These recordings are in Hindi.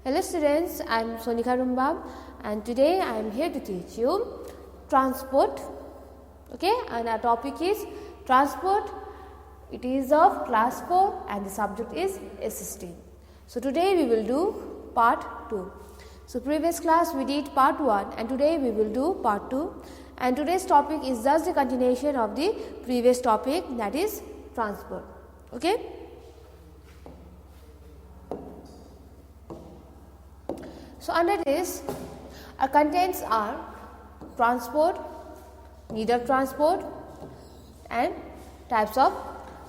Hello students, I am Sonika Rumbab and today I am here to teach you transport. Okay, and our topic is transport. It is of class 4 and the subject is assisting. So today we will do part 2. So previous class we did part 1 and today we will do part 2, and today's topic is just the continuation of the previous topic, that is transport. Okay. So under this, our contents are transport, need of transport and types of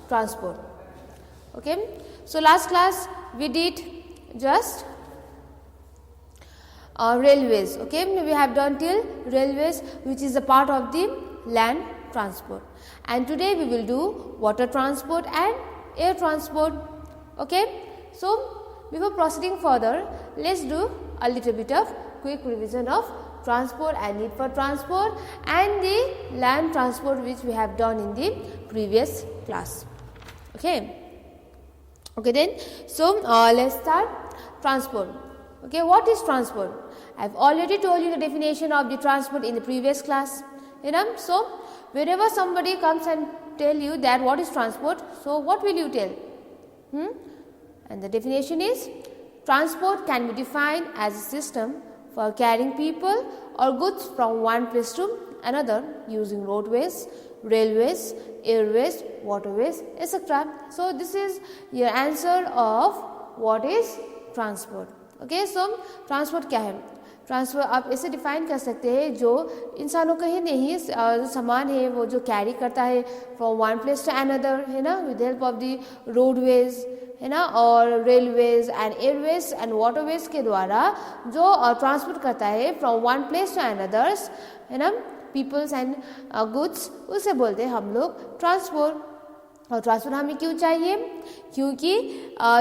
transport. Okay. So last class we did just railways. Okay, we have done till railways, which is a part of the land transport, and today we will do water transport and air transport. Okay. So before proceeding further, let's do a little bit of quick revision of transport and need for transport and the land transport, which we have done in the previous class. Okay. Okay then, so let's start transport. Okay, what is transport? I have already told you the definition of the transport in the previous class. So whenever somebody comes and tell you that what is transport, so what will you tell? And the definition is, transport can be defined as a system for carrying people or goods from one place to another using roadways, railways, airways, waterways, etc. So this is your answer of what is transport. Okay, so transport क्या है? ट्रांसपोर्ट आप ऐसे डिफाइन कर सकते हैं, जो इंसानों का ही नहीं, जो सामान है वो जो कैरी करता है from one place to another, है ना, with help of the roadways, है ना, और railways and airways and waterways के द्वारा जो ट्रांसपोर्ट करता है from one place to anothers, है ना, पीपल्स एंड गुड्स, उसे बोलते हैं हम लोग ट्रांसपोर्ट. और ट्रांसपोर्ट हमें क्यों चाहिए? क्योंकि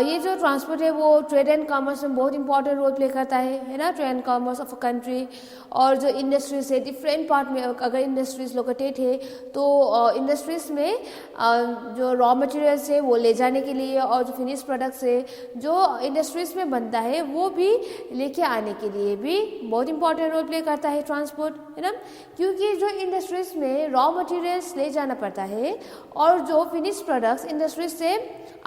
ये जो ट्रांसपोर्ट है वो ट्रेड एंड कॉमर्स में बहुत इंपॉर्टेंट रोल प्ले करता है ना, trade and commerce of a country. और जो इंडस्ट्रीज है डिफरेंट पार्ट में, अगर इंडस्ट्रीज लोकेटेड है तो इंडस्ट्रीज में जो रॉ मटेरियल्स है वो ले जाने के लिए, और जो फिनिश प्रोडक्ट्स है जो इंडस्ट्रीज में बनता है वो भी लेके आने के लिए भी बहुत इंपॉर्टेंट रोल प्ले करता है ट्रांसपोर्ट, है ना. क्योंकि जो इंडस्ट्रीज में रॉ मटेरियल्स ले जाना पड़ता है और जो फिनिश प्रोडक्ट्स इंडस्ट्रीज से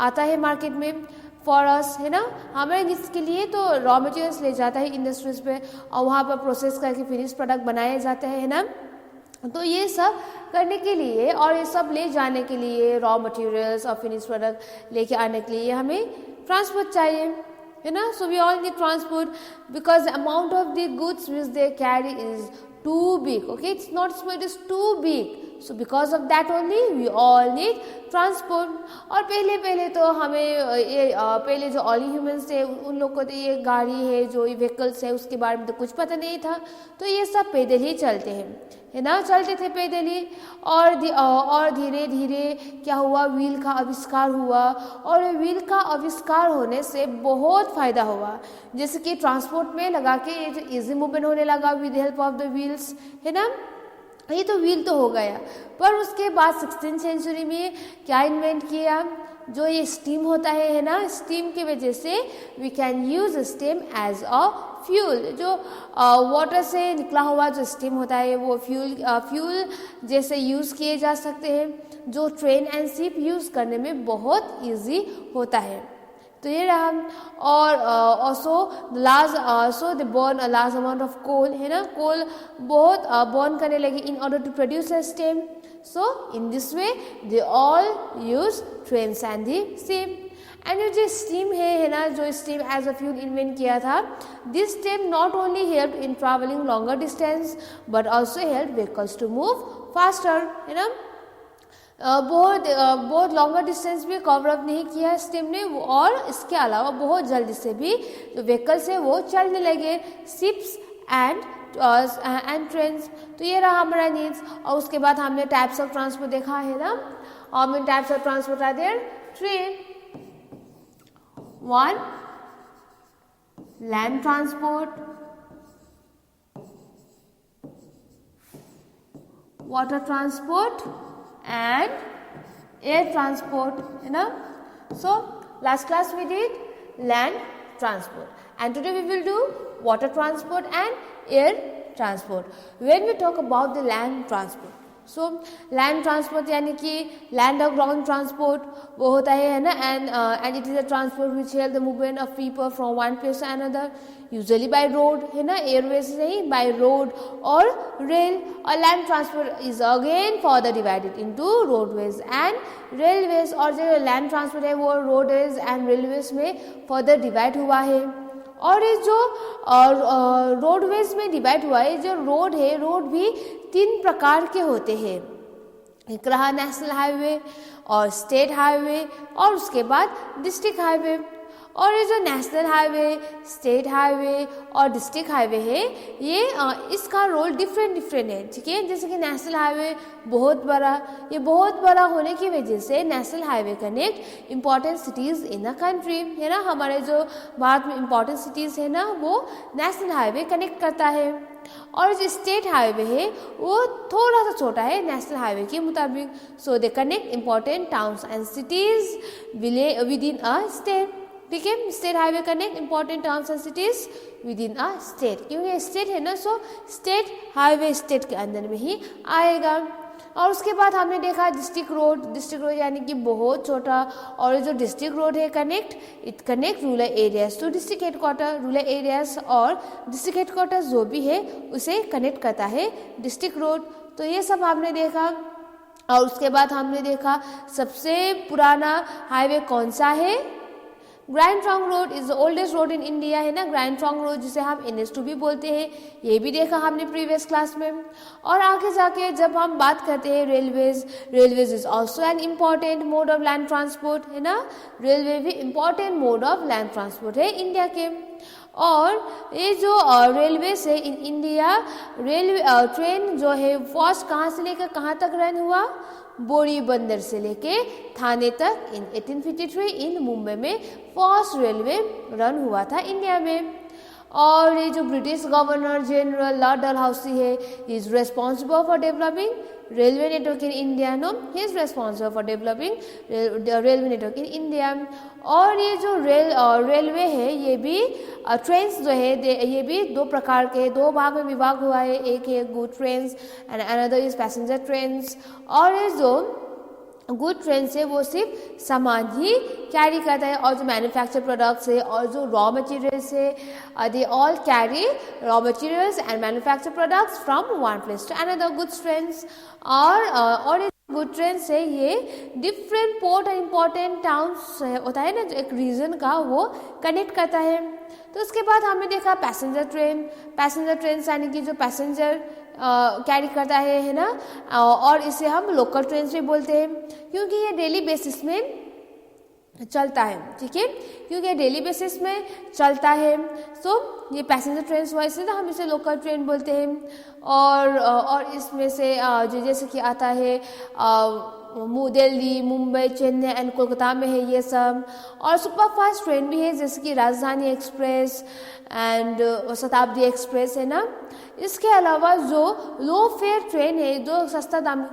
आता है मार्केट में फॉर अस, है ना, हमारे नीड्स के लिए, तो रॉ मटेरियल्स ले जाता है इंडस्ट्रीज पे और वहाँ पर प्रोसेस करके फिनिश प्रोडक्ट बनाए जाते हैं, है ना. तो ये सब करने के लिए और ये सब ले जाने के लिए, रॉ मटेरियल्स और फिनिश प्रोडक्ट लेके आने के लिए हमें ट्रांसपोर्ट चाहिए, है ना. So we all need transport because the amount of the goods which they carry is too big. Okay, it's not small, it is too big. So because of that only we all need transport. और पहले तो हमें ये पहले जो अर्ली ह्यूमंस थे उन लोग को तो ये गाड़ी है, जो ये व्हीकल्स है उसके बारे में तो कुछ पता नहीं था, तो ये सब पैदल ही चलते हैं, है ना, चलते थे पैदल ही. और धीरे धीरे क्या हुआ, व्हील का आविष्कार हुआ, और व्हील का आविष्कार होने से बहुत फ़ायदा हुआ. जैसे कि ट्रांसपोर्ट में लगा के ये जो इजी मूवमेंट होने लगा with help of the wheels, है ना. ये तो व्हील तो हो गया, पर उसके बाद 16th सेंचुरी में क्या इन्वेंट किया, जो ये स्टीम होता है ना, स्टीम की वजह से we can use steam as a fuel. जो वाटर से निकला हुआ जो स्टीम होता है वो फ्यूल जैसे यूज़ किए जा सकते हैं, जो ट्रेन एंड शिप यूज़ करने में बहुत इजी होता है. तो ये रहा. और also so they burn a large amount of coal, है ना, कोल बहुत बर्न करने लगे in order to produce a steam. So in this way they all use trains and the ship. And ये जो स्टीम है ना, जो steam as a fuel invent किया था, this steam not only help in travelling longer distance but also help vehicles to move faster, है ना. बहुत लॉन्गर डिस्टेंस भी कवर अप नहीं किया स्टीम ने, और इसके अलावा बहुत जल्दी से भी जो व्हीकल्स है वो चलने लगे, शिप्स एंड ट्रेन्स. तो ये रहा हमारा नीड्स. और उसके बाद हमने टाइप्स ऑफ ट्रांसपोर्ट देखा है ना. और main types of transport are there three. One, land transport, water transport and air transport, you know. So last class we did land transport. And today we will do water transport and air transport. When we talk about the land transport, so land transport यानी कि land or ground transport वो होता है ना, and it is a transport which help the movement of people from one place to another, usually by road, है ना, airways नहीं, by road or rail. और land transport is again further divided into roadways and railways. और जो land transport है वो roadways and railways में further divide हुआ है. और ये जो रोडवेज में डिवाइड हुआ है, जो रोड है, रोड भी 3 प्रकार के होते हैं. एक रहा नेशनल हाईवे और स्टेट हाईवे और उसके बाद डिस्ट्रिक्ट हाईवे. और ये जो नेशनल हाईवे, स्टेट हाईवे और डिस्ट्रिक्ट हाईवे है, ये इसका रोल डिफरेंट है, ठीक है. जैसे कि नेशनल हाईवे बहुत बड़ा, ये बहुत बड़ा होने की वजह से national highway connect important cities in the country, है ना. हमारे जो भारत में इम्पॉर्टेंट सिटीज़ है ना, वो नेशनल हाईवे कनेक्ट करता है. और जो स्टेट हाईवे है वो थोड़ा सा छोटा है नेशनल हाईवे के मुताबिक. So they connect important towns and cities within a state, ठीक है. State highway connect important towns and cities within a state, क्योंकि स्टेट है ना, सो स्टेट हाईवे स्टेट के अंदर में ही आएगा. और उसके बाद हमने देखा डिस्ट्रिक्ट रोड यानी कि बहुत छोटा. और जो डिस्ट्रिक्ट रोड है it connect rural areas to district headquarter. Rural areas और डिस्ट्रिक्ट हेडक्वार्टर जो भी है उसे कनेक्ट करता है डिस्ट्रिक्ट रोड. तो ये सब हमने देखा. और उसके बाद हमने देखा सबसे पुराना हाईवे कौन सा है. Grand trunk road is the oldest road in India, है ना. ग्रैंड ट्रंक रोड जिसे हम NH2 भी बोलते हैं, ये भी देखा हमने प्रीवियस क्लास में. और आगे जाके जब हम बात करते हैं railways is also an important mode of land transport, है ना. रेलवे भी important mode of land transport है इंडिया के. और ये जो रेलवे से इन इंडिया रेलवे ट्रेन जो है फर्स्ट कहाँ से लेकर कहाँ तक रन हुआ, बोरी बंदर से लेके थाने तक इन 1853 इन मुंबई में फर्स्ट रेलवे रन हुआ था इंडिया में. और ये जो British governor general lord Dalhousie है, is responsible for developing railway network in India. No, he is responsible for developing railway network in India. और ये जो रेलवे है, ये भी ट्रेन्स जो है ये भी 2 प्रकार के, 2 भाग में विभाग हुआ है. एक है good trains and another is passenger trains. और ये जो गुड ट्रेन से वो सिर्फ सामान ही कैरी करता है. और जो मैन्युफैक्चर प्रोडक्ट्स है और जो रॉ मटेरियल्स है, they all carry raw materials and manufacture products from one place to another goods trains. और गुड ट्रेन से ये डिफरेंट पोर्ट और इम्पॉर्टेंट टाउन्स होता है ना, जो एक रीजन का वो कनेक्ट करता है. तो उसके बाद हमने देखा पैसेंजर ट्रेन यानी कि जो पैसेंजर कैरी करता है ना. और इसे हम लोकल ट्रेन भी बोलते हैं क्योंकि ये डेली बेसिस में चलता है, ठीक है, क्योंकि ये डेली बेसिस में चलता है. सो ये पैसेंजर ट्रेन हुआ, इसलिए हम इसे लोकल ट्रेन बोलते हैं. और इसमें से जो जैसे कि आता है दिल्ली, मुंबई, चेन्नई एंड कोलकाता में है ये सब. और सुपरफास्ट ट्रेन भी है जैसे कि राजधानी एक्सप्रेस एंड शताब्दी एक्सप्रेस, है ना. इसके अलावा जो लो फेयर ट्रेन है, जो सस्ता दाम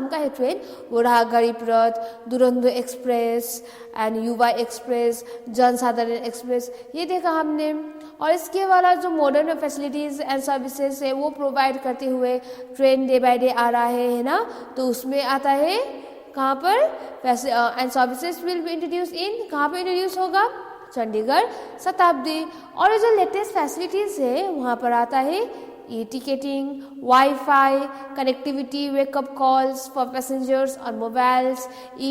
का है ट्रेन, वो रहा गरीब रथ, दुरंतो एक्सप्रेस एंड युवा एक्सप्रेस, जनसाधारण एक्सप्रेस, ये देखा हमने. और इसके वाला जो मॉडर्न फैसिलिटीज़ एंड सर्विसेज है वो प्रोवाइड करते हुए ट्रेन डे बाय डे आ रहा है ना. तो उसमें आता है कहाँ पर and services will be introduce इन, कहाँ पर इंट्रोड्यूस होगा, चंडीगढ़ शताब्दी. और जो लेटेस्ट फैसिलिटीज़ है वहाँ पर आता है ticketing, wifi connectivity, wake up calls for passengers on mobiles,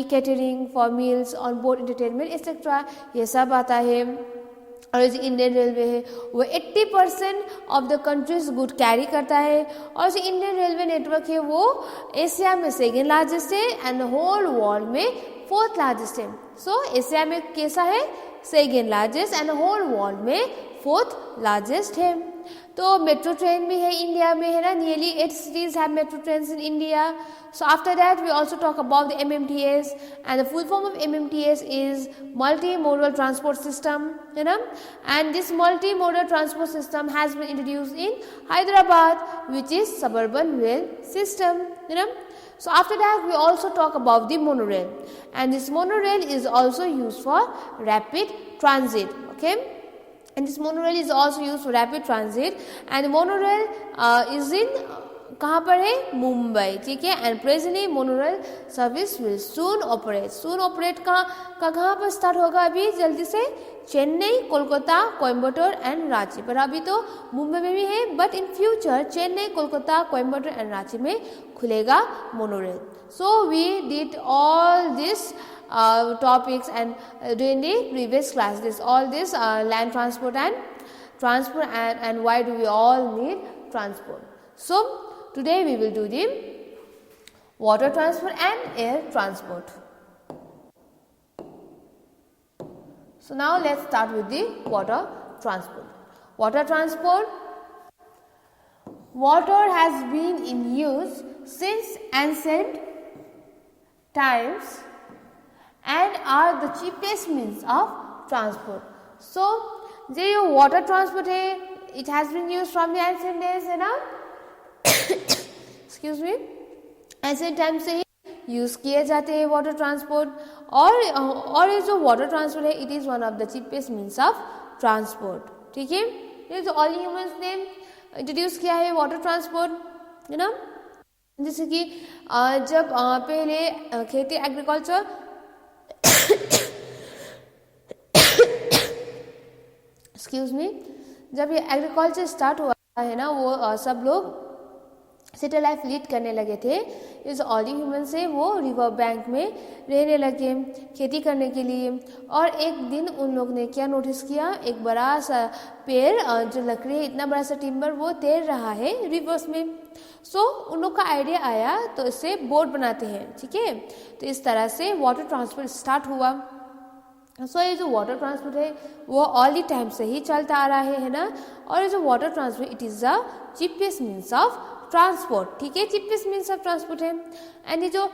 catering for meals on board, entertainment etcetera, ये सब आता है. और जो इंडियन रेलवे है वो 80% of the countries good carry करता है. और जो इंडियन रेलवे नेटवर्क है वो एशिया में 2nd लार्जेस्ट है एंड होल वर्ल्ड में 4th लार्जेस्ट है. सो एशिया में कैसा है, 2nd largest and whole world में 4th लार्जेस्ट है. तो मेट्रो ट्रेन भी है इंडिया में, है ना. Nearly 8 cities have metro trains in India. So after that we also talk about the MMTS, and the full form of MMTS is multimodal transport system, है ना. And this multimodal transport system has been introduced in Hyderabad, which is suburban rail system, you know. So after that we also talk about the monorail, and this monorail is also used for rapid transit. Okay, and this monorail is also used for rapid transit, and monorail is in कहाँ पर है, मुंबई. ठीक है, and presently monorail service will soon operate कहाँ पर स्टार्ट होगा, अभी जल्दी से, चेन्नई, कोलकाता, कोयम्बटूर एंड रांची. पर अभी तो मुंबई में भी है, but in future Chennai, Kolkata, Coimbatore and Ranchi में खुलेगा monorail. So we did all this topics and during the previous class, all this land transport and why do we all need transport. So today we will do the water transport and air transport. So now let's start with the water transport. Water has been in use since ancient times and are the cheapest means of transport. So जो water transport है, it has been used from the ancient days, है ना, excuse me, ancient times से ही यूज किए जाते हैं वाटर ट्रांसपोर्ट. और ये जो वाटर ट्रांसपोर्ट है, it is one of the cheapest means of transport. ठीक है, ये जो ऑल ह्यूमंस ने इंट्रोड्यूस किया है वाटर ट्रांसपोर्ट, है ना. जैसे कि जब पहले खेती एग्रीकल्चर एक्सक्यूज मी, जब ये एग्रीकल्चर स्टार्ट हुआ है ना, वो सब लोग सिटी लाइफ लीड करने लगे थे. ये जो ऑल ह्यूमंस है वो रिवर बैंक में रहने लगे खेती करने के लिए. और एक दिन उन लोग ने क्या नोटिस किया, एक बड़ा सा पेड़, जो लकड़ी है, इतना बड़ा सा टिम्बर, वो तैर रहा है रिवर्स में. सो उन लोग का आइडिया आया, तो इससे बोट बनाते हैं. ठीक है, तो इस तरह से वाटर ट्रांसपोर्ट स्टार्ट हुआ. सो ये जो वाटर ट्रांसपोर्ट है वो ऑल दी टाइम से ही चलता आ रहा है ना. और ये जो water transport, it is the cheapest means of transport. ठीक है, चीपेस्ट मीन्स ऑफ ट्रांसपोर्ट है. एंड ये जो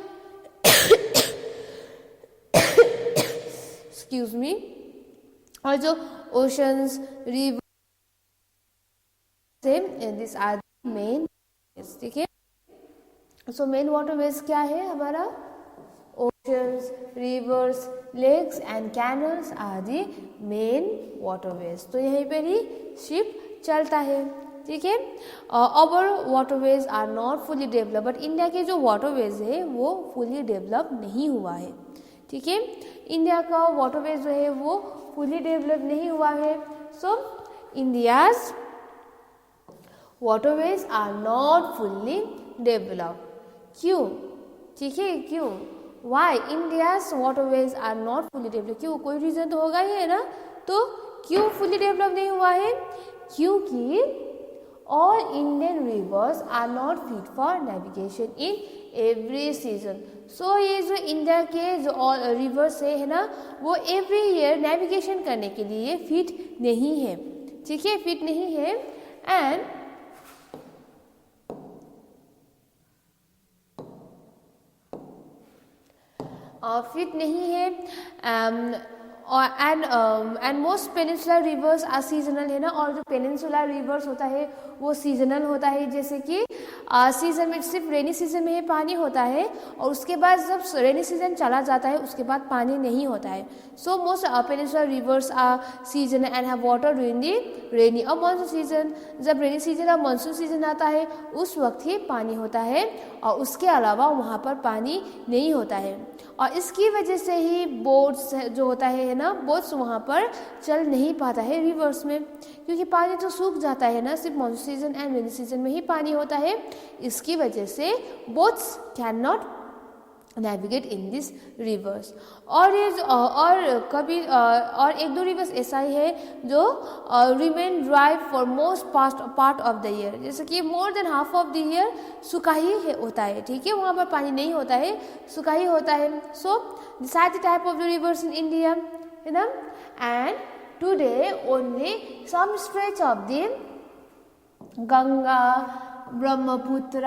एक्सक्यूज मी, और जो oceans, river, this are main. ठीक है, सो मेन वाटरवेज क्या है हमारा, oceans, rivers, lakes and canals are the main waterways. तो यहीं पर ही शिप चलता है. ठीक है, our waterways are not fully develop, but India के जो वाटरवेज है वो फुली डेवलप नहीं हुआ है. ठीक है, इंडिया का वाटरवेज जो है वो फुली डेवलप नहीं हुआ है. So India's waterways are not fully develop. क्यों? ठीक है, क्यों, why India's waterways are not fully develop, क्यों, कोई रीजन तो होगा ही, है ना. तो क्यों फुली डेवलप नहीं हुआ है, क्योंकि all Indian rivers are not fit for navigation in every season. So ये जो इंडिया के जो रिवर्स है ना, वो एवरी ईयर नेविगेशन करने के लिए फिट नहीं है. ठीक है, फिट नहीं है. एंड फिट नहीं है. And most peninsular rivers are seasonal, है ना. और जो पेनिनसुलर रिवर्स होता है वो सीजनल होता है. जैसे कि सीजन में सिर्फ रेनी सीजन में ही पानी होता है, और उसके बाद जब रेनी सीजन चला जाता है उसके बाद पानी नहीं होता है. So most peninsular rivers are season and have water during the rainy और मानसून सीजन. जब रेनी सीजन और मानसून सीजन आता है उस वक्त ही पानी होता है, और उसके अलावा वहाँ पर पानी नहीं होता है. और इसकी वजह से ही बोट्स जो होता है ना, बोट्स वहाँ पर चल नहीं पाता है रिवर्स में, क्योंकि पानी तो सूख जाता है ना, सिर्फ monsoon season and rainy season में ही पानी होता है. इसकी वजह से boats can not navigate in this reverse. और ये कभी और एक दो रिवर्स ऐसा ही है जो remain dry for most part of the year. जैसे कि more than half of the year सूखा ही होता है. ठीक है, वहाँ पर पानी नहीं होता है, सूखा ही होता है. So this are the type of the rivers in India, है ना. And today only some stretch of the Ganga, Brahmaputra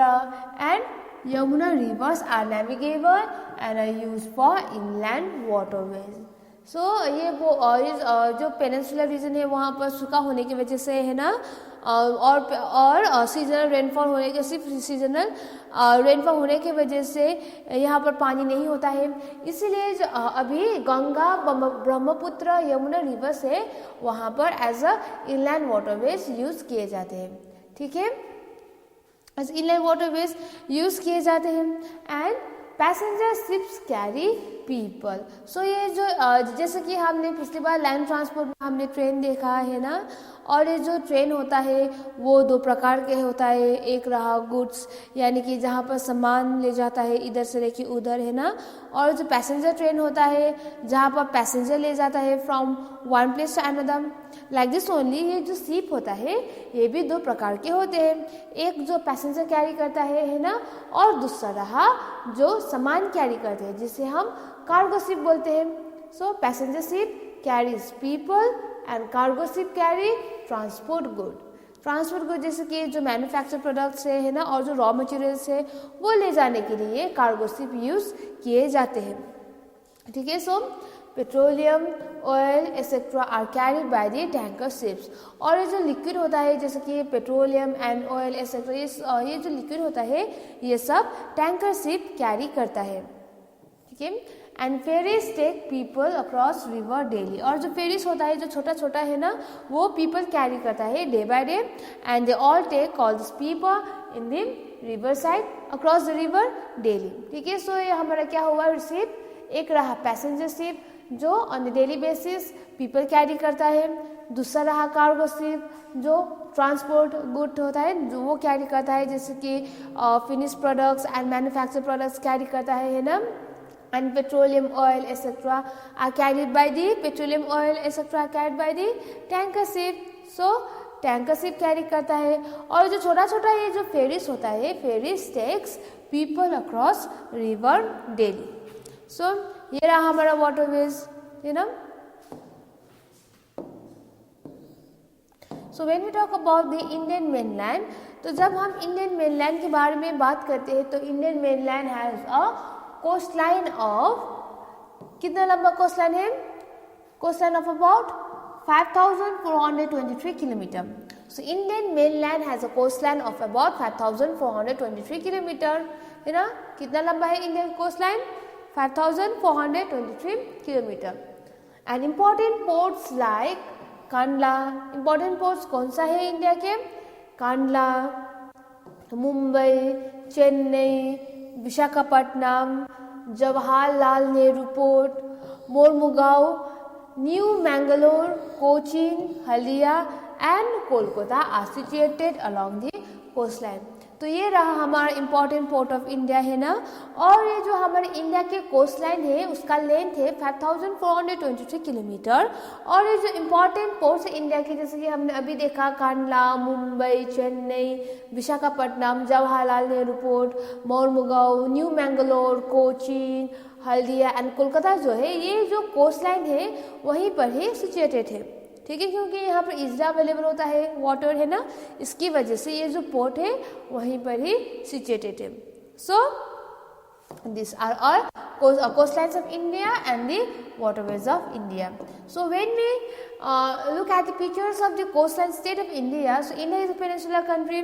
and Yamuna rivers are navigable and are used for inland waterways. ये वो जो पेनिनसुलर रीजन है वहाँ पर सूखा होने की वजह से है ना, और सीजनल रेनफॉल होने के सिर्फ सीजनल रेनफॉल होने की वजह से यहाँ पर पानी नहीं होता है। इसीलिए अभी गंगा, ब्रह्मपुत्र, यमुना रिवर से वहाँ पर as a inland waterways use किए जाते हैं। ठीक है, एज इनलैंड वाटरवेज यूज़ किए जाते हैं। And passenger ships carry people. So ये जो जैसे कि हमने पिछली बार लैंड ट्रांसपोर्ट में हमने ट्रेन देखा है ना, और ये जो ट्रेन होता है वो दो प्रकार के होता है। एक रहा गुड्स, यानी कि जहाँ पर सामान ले जाता है इधर से लेके उधर है ना, और जो पैसेंजर ट्रेन होता है जहाँ पर पैसेंजर ले जाता है from one place to another. Like this only, ये जो शिप होता है ये भी दो प्रकार के होते हैं, एक जो पैसेंजर कैरी करता है ना, और दूसरा रहा जो सामान कैरी करते हैं जिसे हम कार्गो शिप बोलते हैं। So passenger ship carries people and cargo ship carry transport good. Transport good जैसे कि जो मैन्युफैक्चर प्रोडक्ट्स है ना, और जो रॉ मटेरियल्स है वो ले जाने के लिए कार्गो शिप यूज़ किए जाते हैं। ठीक है, so petroleum, oil etcetera are carried by the tanker ships. और ये जो लिक्विड होता है जैसे कि पेट्रोलियम एंड ऑयल एक्सेट्रा, ये जो लिक्विड होता है ये सब टैंकर शिप कैरी करता है। ठीक है, and ferries take people across river daily. और जो फेरीज होता है जो छोटा छोटा है ना, वो पीपल कैरी करता है day by day, and they all take all this people in the river side across the river daily. ठीक है, सो ये हमारा क्या हुआ शिप, एक रहा पैसेंजर शिप जो on the daily basis people carry करता है, दूसरा रहा कार्गो शिप जो ट्रांसपोर्ट गुड होता है जो वो कैरी करता है, जैसे कि finish products and manufacture products carry करता है ना। And petroleum, oil etcetera are carried by the petroleum, oil etcetera carried by the tanker ship. So tanker ship carry करता है। और जो छोटा छोटा ये जो फेरीज होता है, ferries takes people across river daily. So ये रहा हमारा वाटरवेज है ना। So when we talk about the Indian mainland, तो जब हम इंडियन मेनलैंड के बारे में बात करते हैं तो Indian mainland has a coast line of, कितना लंबा कोस्ट लाइन है, coast line of about 5423 kilometre. So Indian mainland has a coast line of about 5423 kilometre है ना। कितना लंबा है Indian coast line, 5423 kilometre. And important ports like Kandla, important ports कौन सा है इंडिया के, Kandla, Mumbai, Chennai, Visakhapatnam, Jawaharlal Nehru port, Mormugao, new Mangalore, Cochin, Haldia and Kolkata are situated along the coast line. तो ये रहा हमारा इम्पॉर्टेंट पोर्ट ऑफ इंडिया है ना। और ये जो हमारे इंडिया के कोस्ट लाइन है उसका लेंथ है 5423 किलोमीटर। और ये जो इम्पॉर्टेंट पोर्ट्स है इंडिया के, जैसे कि हमने अभी देखा Kandla, Mumbai, Chennai, Visakhapatnam, Jawaharlal Nehru port, Mormugao, new Mangalore, Cochin, Haldia and Kolkata जो है, ये जो कोस्ट लाइन है वहीं पर ही सिचुएटेड है। ठीक है, क्योंकि यहाँ पर इजला अवेलेबल होता है, वाटर है ना, इसकी वजह से ये जो पोर्ट है वहीं पर ही सिचुएटेड है। So this are all coastlines of India and the waterways of India. So when we look at the pictures of the coastline state of India, so India is a peninsular country.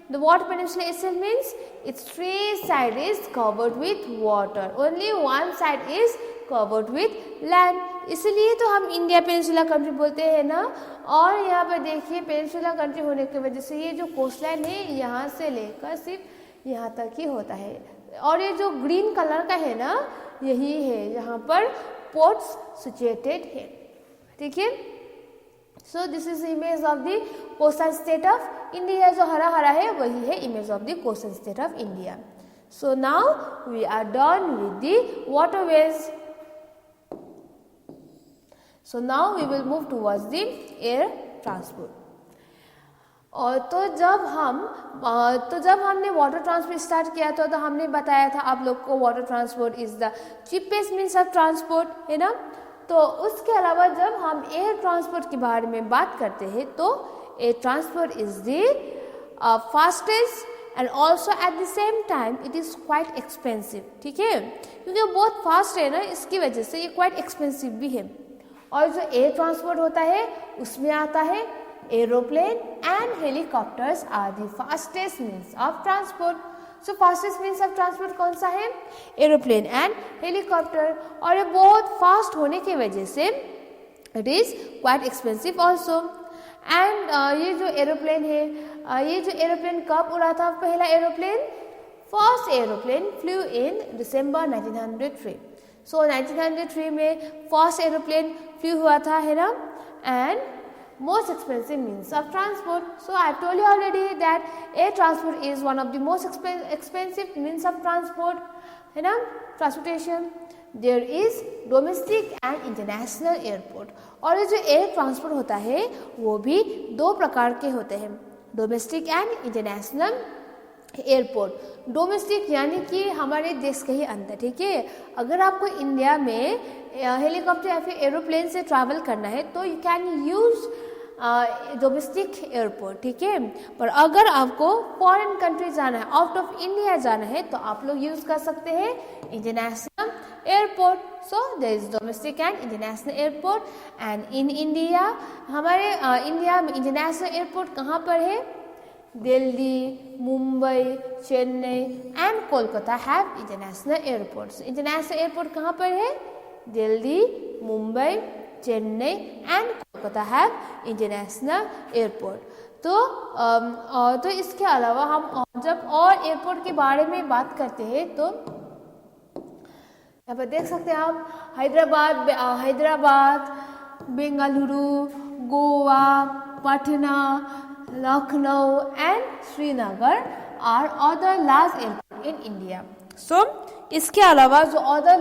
The water peninsula itself means its three side is covered with water, only one side is covered with land. इसलिए तो हम इंडिया पेनिनसुला कंट्री बोलते हैं ना। और यहाँ पर देखिए पेनिनसुला कंट्री होने की वजह से ये जो कोस्टलाइन है यहाँ से लेकर सिर्फ यहाँ तक ही होता है। और ये जो ग्रीन कलर का है ना, यही है यहाँ पर पोर्ट्स सिचुएटेड है। ठीक है, so this is image of the coastal state of India. जो हरा हरा है वही है image of the coastal state of India. So now we are done with the waterways. So now we will move towards the air transport. और तो जब हमने वाटर ट्रांसपोर्ट स्टार्ट किया था तो हमने बताया था आप लोग को water transport is the cheapest means of transport है ना। तो उसके अलावा जब हम एयर ट्रांसपोर्ट के बारे में बात करते हैं तो air transport is the fastest and also at the same time it is quite expensive. ठीक है, क्योंकि वो बहुत फास्ट है ना, इसकी वजह से ये क्वाइट एक्सपेंसिव भी है। और जो एयर ट्रांसपोर्ट होता है उसमें आता है aeroplane and helicopters are the fastest means of transport. So fastest means of transport कौन सा है? Aeroplane and helicopter. और ये बहुत फास्ट होने की वजह से it is quite expensive also. And ये जो एरोप्लेन है, ये जो एरोप्लेन कब उड़ा था पहला एरोप्लेन? फर्स्ट एरोप्लेन फ्लू इन दिसंबर 1903। सो 1903 में फर्स्ट एरोप्लेन फ्लू हुआ था, है ना। And most expensive means of transport. So I have told you already that air transport is one of the most expensive means of transport, है ना, transportation. There is domestic and international airport. और ये जो एयर ट्रांसपोर्ट होता है वो भी दो प्रकार के होते हैं, domestic and international airport. Domestic यानी कि हमारे देश के ही अंदर, ठीक है। अगर आपको इंडिया में हेलीकॉप्टर या फिर एरोप्लेन से ट्रैवल करना है तो you can use domestic airport, ठीक है। पर अगर आपको फॉरेन कंट्री जाना है, आउट ऑफ इंडिया जाना है, तो आप लोग यूज़ कर सकते हैं international airport. So there is domestic and international airport. And in India, हमारे इंडिया में इंटरनेशनल एयरपोर्ट कहाँ पर है? Delhi, Mumbai, Chennai and Kolkata have international airports. International airport कहाँ पर है? Delhi, Mumbai, Chennai and Kolkata have international airport. तो इसके अलावा हम जब और एयरपोर्ट के बारे में बात करते हैं तो यहाँ पर देख सकते हैं आप Hyderabad, Bengaluru, Goa, Patna, Lucknow and Srinagar are other large airport in India. So इसके अलावा जो अदर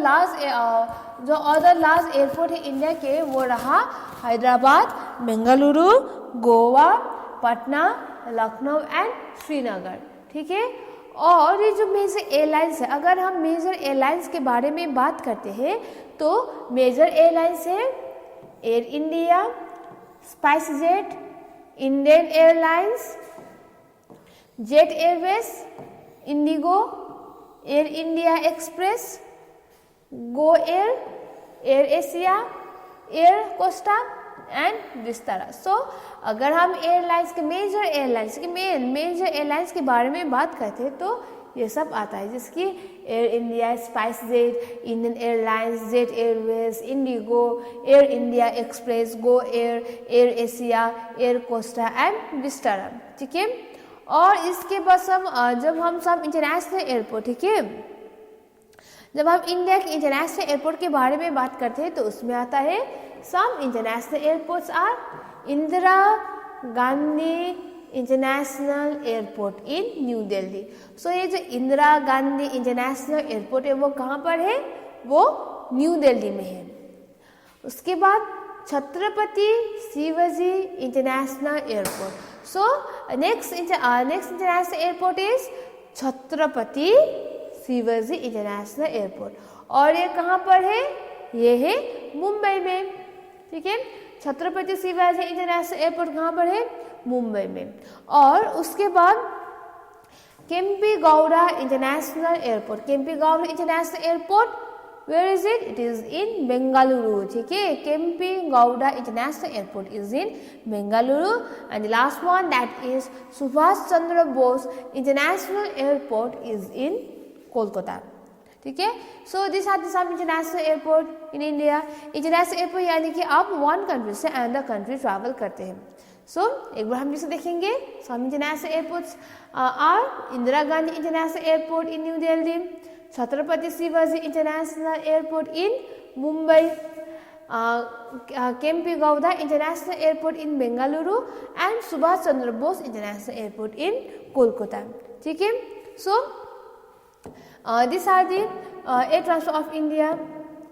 लार्ज एयरपोर्ट है इंडिया के वो रहा हैदराबाद, बेंगलुरु, गोवा, पटना, लखनऊ एंड श्रीनगर, ठीक है। और ये जो मेजर एयरलाइंस है, अगर हम मेजर एयरलाइंस के बारे में बात करते हैं तो मेजर एयरलाइंस है Air India, SpiceJet, Indian Airlines, Jet Airways, IndiGo, Air India Express, GoAir, AirAsia, Air Costa and Vistara. So अगर हम एयरलाइंस के मेजर एयरलाइंस के बारे में बात करते हैं तो ये सब आता है, जिसकी air India, SpiceJet, Indian Airlines, Jet Airways, IndiGo, Air India Express, GoAir, AirAsia, Air Costa and Vistara, ठीक है। और इसके बस जब हम सब इंटरनेशनल एयरपोर्ट, ठीक है, जब हम इंडिया के इंटरनेशनल एयरपोर्ट के बारे में बात करते हैं तो उसमें आता है some international airports are Indira Gandhi international airport in New Delhi. So ये जो इंदिरा गांधी इंटरनेशनल एयरपोर्ट है वो कहाँ पर है? वो न्यू दिल्ली में है। उसके बाद Chhatrapati Shivaji international airport. So next international airport is Chhatrapati Shivaji international airport. और ये कहाँ पर है? ये है मुंबई में, ठीक है। छत्रपति शिवाजी इंटरनेशनल एयरपोर्ट कहाँ पर है? मुंबई में। और उसके बाद Kempe Gowda international airport. Kempe Gowda international airport where is it? It is in Bengaluru, ठीक है। Kempe Gowda international airport is in Bengaluru. And the last one that is Subhash Chandra Bose international airport is in Kolkata, ठीक है। So this are the some international airport in India. International airport यानी कि आप वन कंट्री से अनदर कंट्री ट्रैवल करते हैं। सो एक बार हम जिसे देखेंगे, some international airports are Indira Gandhi international airport in New Delhi, Chhatrapati Shivaji international airport in Mumbai, Kempe Gowda international airport in Bengaluru and Subhash Chandra Bose international airport in Kolkata, ठीक है। So this are the air transport of India.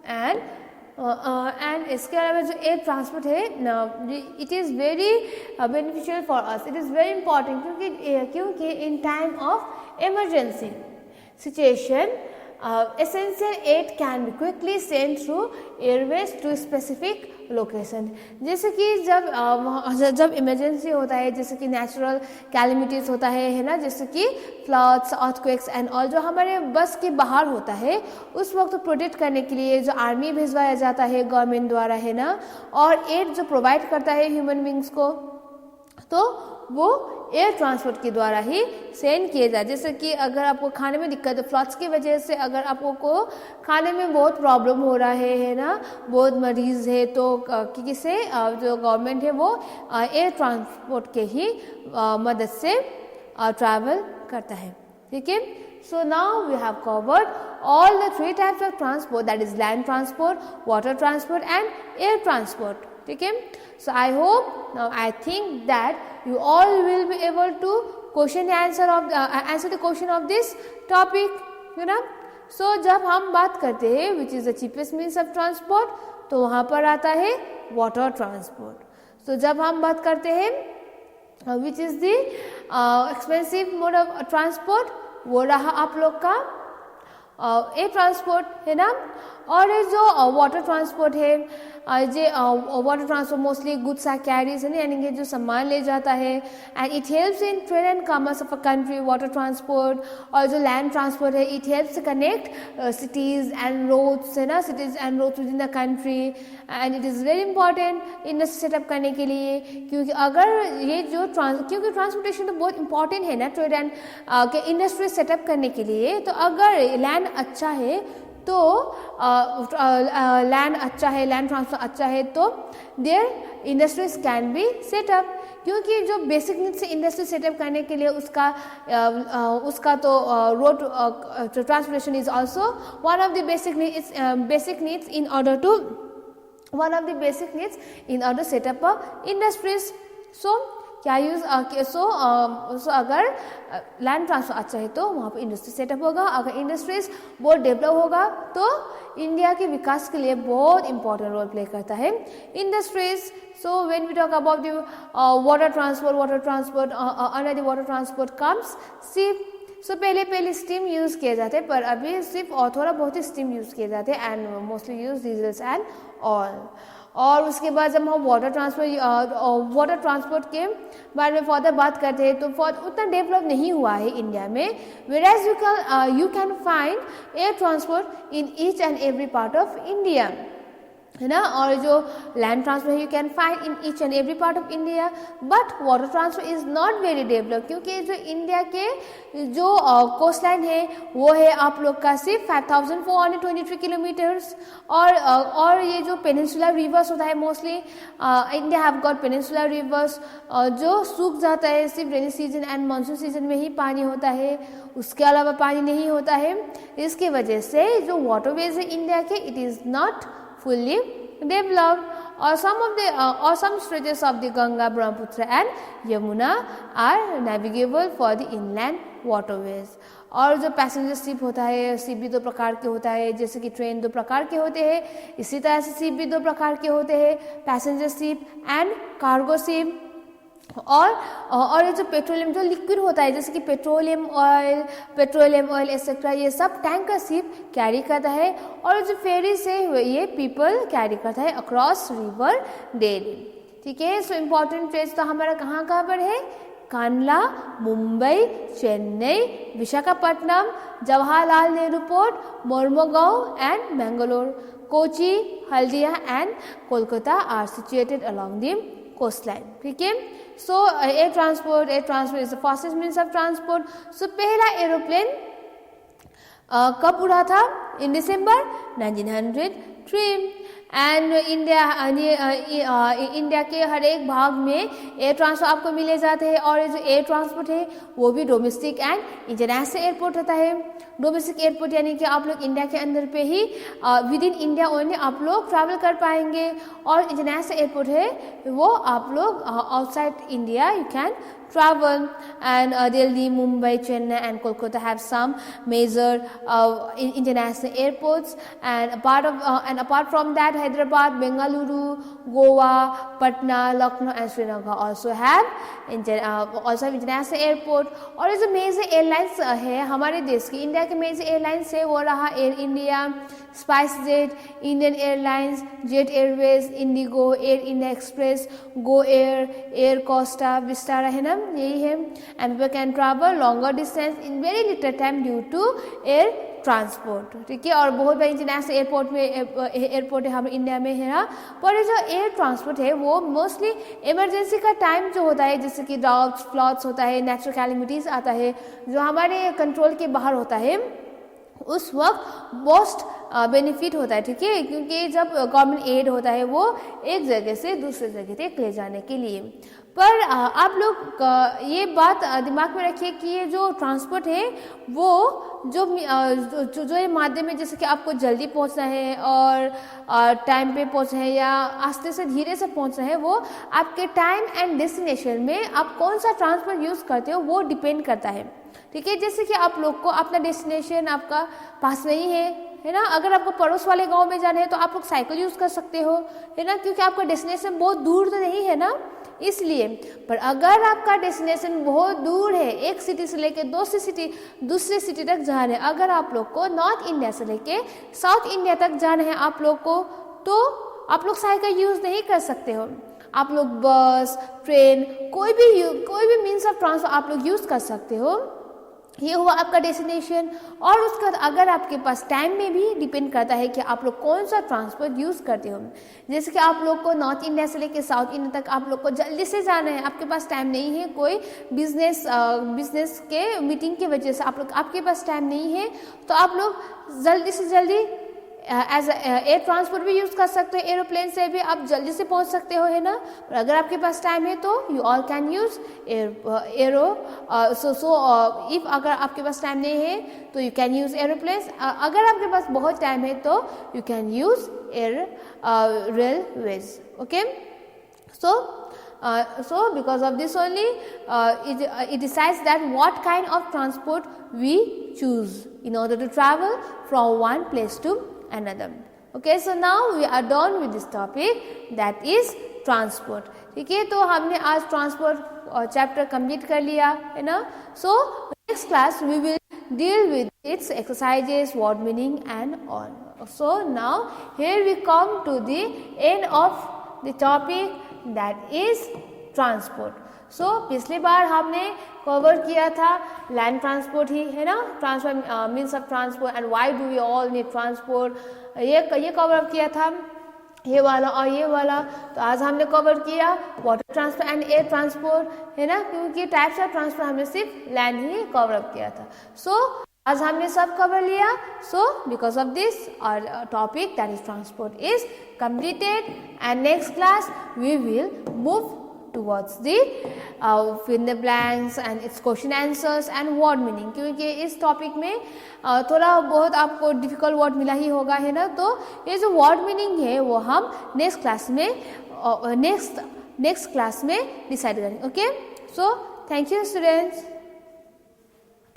And इसके अलावा जो एयर ट्रांसपोर्ट है it is very beneficial for us, it is very important, क्योंकि in time of emergency situation essential aid can be quickly sent through airways to specific location. जैसे कि जब इमरजेंसी होता है, जैसे कि नेचुरल कैलेमिटीज़ होता है ना, जैसे कि फ्लड्स, अर्थक्वेक्स एंड ऑल, जो हमारे बस के बाहर होता है, उस वक्त प्रोटेक्ट करने के लिए जो आर्मी भिजवाया जाता है गवर्नमेंट द्वारा, है ना, और एड जो प्रोवाइड करता है ह्यूमन बींग्स को, तो वो एयर ट्रांसपोर्ट के द्वारा ही सेंड किए जाए. जैसे कि अगर आपको खाने में दिक्कत है, फ्लड्स की वजह से अगर आपको खाने में बहुत प्रॉब्लम हो रहा है ना, बहुत मरीज़ है, तो किसी जो गवर्नमेंट है वो एयर ट्रांसपोर्ट के ही मदद से ट्रैवल करता है. ठीक है. So now we have covered all the three types of transport, that is land transport, water transport and air transport. ठीक है. So I hope, now I think that you all will be able to answer the question of this topic, you know. So जब हम बात करते हैं which is the cheapest means of transport, तो वहाँ पर आता है water transport. So जब हम बात करते हैं which is the expensive mode of transport, वो रहा आप लोग का एयर ट्रांसपोर्ट, है ना. और ये जो वाटर ट्रांसपोर्ट है, water transport mostly goods are carries, है ना, यानी कि जो सामान ले जाता है, and it helps in trade and commerce of a country, water transport. और जो लैंड ट्रांसपोर्ट है, it helps connect cities and roads, है ना, cities and roads within the country, and it is very important industry setup करने के लिए, क्योंकि अगर ये जो क्योंकि ट्रांसपोर्टेशन तो बहुत इंपॉर्टेंट है ना ट्रेड एंड के इंडस्ट्री सेटअप करने के लिए. तो अगर लैंड अच्छा है, तो लैंड अच्छा है, लैंड ट्रांसफर अच्छा है, तो there industries can be setup. क्योंकि जो बेसिक नीड्स से इंडस्ट्री सेटअप करने के लिए उसका तो road transportation is also one of the basic needs in order to setup industries. So क्या यूज़ सो अगर लैंड ट्रांसफर अच्छा है तो वहाँ पर इंडस्ट्री सेटअप होगा. अगर इंडस्ट्रीज बहुत डेवलप होगा तो इंडिया के विकास के लिए बहुत इंपॉर्टेंट रोल प्ले करता है industries. So when we talk about the water transport under the water transport comes ship. So पहले स्टीम यूज़ किए जाते हैं, पर अभी सिर्फ और थोड़ा बहुत ही स्टीम यूज़ किए जाते हैं and mostly use diesels and oil. और उसके बाद जब हम वाटर ट्रांसपोर्ट के बारे में फर्दर बात करते हैं, तो उतना डेवलप नहीं हुआ है इंडिया में. whereas you can find air transport in each and every part of India, है ना. और जो land transport you can find in each and every part of India, but water transport is not very develop, क्योंकि जो इंडिया के जो कोस्ट लाइन है वो है आप लोग का सिर्फ 5423 किलोमीटर्स. और ये जो पेनिनसुलर रिवर्स होता है, mostly India have got peninsular reverse जो सूख जाता है, सिर्फ rainy season and monsoon season में ही पानी होता है, उसके अलावा पानी नहीं होता है. इसकी वजह से जो वाटरवेज है इंडिया के, it is not fully developed. Or some stretches of the Ganga, Brahmaputra and Yamuna are navigable for the inland waterways. और जो पैसेंजर शिप होता है, शिप भी दो प्रकार के होता है. जैसे कि ट्रेन दो प्रकार के होते हैं, इसी तरह से शिप भी दो प्रकार के होते हैं, passenger ship and cargo ship. और ये जो पेट्रोलियम जो लिक्विड होता है, जैसे कि पेट्रोलियम ऑयल एक्सेट्रा, ये सब टैंकर शिप कैरी करता है. और जो फेरी से ये पीपल कैरी करता है अक्रॉस रिवर डेली. ठीक है. सो इम्पॉर्टेंट ट्रेन्स तो हमारा कहाँ पर है? Kandla, Mumbai, Chennai, Visakhapatnam, Jawaharlal Nehru port, Mormugao and Mangalore. Kochi, Haldia and Kolkata are situated along the coastline. ठीक है. So air transport is the fastest means of transport. So पहला एरोप्लेन कब उड़ा था? इन दिसंबर 1903. एंड इंडिया के हर एक भाग में एयर ट्रांसपोर्ट आपको मिले जाते हैं. और ये जो एयर ट्रांसपोर्ट है वो भी डोमेस्टिक एंड इंटरनेशनल एयरपोर्ट होता है. डोमेस्टिक एयरपोर्ट यानी कि आप लोग इंडिया के अंदर पे ही विद इन इंडिया ओनली आप लोग ट्रैवल कर पाएंगे. और इंटरनेशनल एयरपोर्ट है वो आप लोग outside India you can travel. And Delhi, Mumbai, Chennai and Kolkata have some major international airports. And apart from that Hyderabad, Bengaluru, Goa, Patna, Lucknow and Srinagar also have international airport. और जो मेजर एयरलाइंस है हमारे देश की, इंडिया के मेजर एयरलाइंस है वो रहा Air India, SpiceJet, Indian Airlines, Jet Airways, IndiGo, Air India Express, GoAir, Air Costa, Vistara, है ना, यही है. And people can travel longer distance in very little time due to air transport. ठीक है, और बहुत बड़ा इंटरनेशनल एयरपोर्ट है हमारे इंडिया में, है ना. पर ये जो एयर ट्रांसपोर्ट है वो मोस्टली इमरजेंसी का टाइम जो होता है, जैसे कि ड्राउट्स, फ्लड्स होता है, नेचुरल कैलेमिटीज़ आता है जो हमारे कंट्रोल के बाहर होता है, उस वक्त मोस्ट बेनिफिट होता है. ठीक है, क्योंकि जब गवर्नमेंट एड होता है वो एक जगह से दूसरे जगह तक ले जाने के लिए. पर आप लोग ये बात दिमाग में रखिए कि ये जो ट्रांसपोर्ट है वो जो ये माध्यम है, जैसे कि आपको जल्दी पहुंचना है और टाइम पे पहुंचना है या आस्ते से धीरे से पहुंचना है, वो आपके टाइम एंड डेस्टिनेशन में आप कौन सा ट्रांसपोर्ट यूज़ करते हो वो डिपेंड करता है. ठीक है, जैसे कि आप लोग को अपना डेस्टिनेशन आपका पास नहीं है ना. अगर आपको पड़ोस वाले गांव में जाना है तो आप लोग साइकिल यूज़ कर सकते हो, है ना, क्योंकि आपका डेस्टिनेशन बहुत दूर तो नहीं है ना, इसलिए. पर अगर आपका डेस्टिनेशन बहुत दूर है, एक सिटी से लेकर दूसरे सिटी तक जाना है, अगर आप लोग को नॉर्थ इंडिया से लेके साउथ इंडिया तक जाना है आप लोग को, तो आप लोग साइकिल यूज़ नहीं कर सकते हो. आप लोग बस, ट्रेन, कोई भी मीन्स ऑफ ट्रांसपोर्ट आप लोग यूज़ कर सकते हो. ये हुआ आपका डेस्टिनेशन. और उसके बाद अगर आपके पास टाइम में भी डिपेंड करता है कि आप लोग कौन सा ट्रांसपोर्ट यूज़ करते हो. जैसे कि आप लोग को नॉर्थ इंडिया से लेकर साउथ इंडिया तक आप लोग को जल्दी से जाना है, आपके पास टाइम नहीं है, कोई बिजनेस के मीटिंग की वजह से आपके पास टाइम नहीं है, तो आप लोग जल्दी से जल्दी एज एयर ट्रांसपोर्ट भी यूज़ कर सकते हो. एरोप्लेन से भी आप जल्दी से पहुंच सकते हो, है ना. पर अगर आपके पास टाइम है तो you all can use arrow. If अगर आपके पास टाइम नहीं है तो यू कैन यूज़ एरोप्लेन. अगर आपके पास बहुत टाइम है तो you can use railways. Okay, so because of this only it decides that what kind of transport we choose in order to travel from one place to another. Okay, so now we are done with this topic, that is transport. ठीक है, तो हमने आज ट्रांसपोर्ट चैप्टर कंप्लीट कर लिया, है ना. So next class we will deal with its exercises, word meaning and all. So now here we come to the end of the topic, that is transport. So पिछली बार हमने कवर किया था लैंड ट्रांसपोर्ट ही, है ना, transport means of transport and why do we all need transport, ये कवर अप किया था, ये वाला और ये वाला. तो आज हमने कवर किया water transport and air transport, है ना, क्योंकि टाइप्स ऑफ ट्रांसपोर्ट हमने सिर्फ लैंड ही कवर अप किया था. सो आज हमने सब कवर लिया. So because of this our topic, that is transport, is completed, and next class we will move towards the fill in the blanks and its question answers and word meaning. क्योंकि इस टॉपिक में थोड़ा बहुत आपको डिफिकल्ट वर्ड मिला ही होगा, है ना. तो ये जो वर्ड मीनिंग है वो हम नेक्स्ट क्लास में डिसाइड करेंगे. Okay, so thank you students.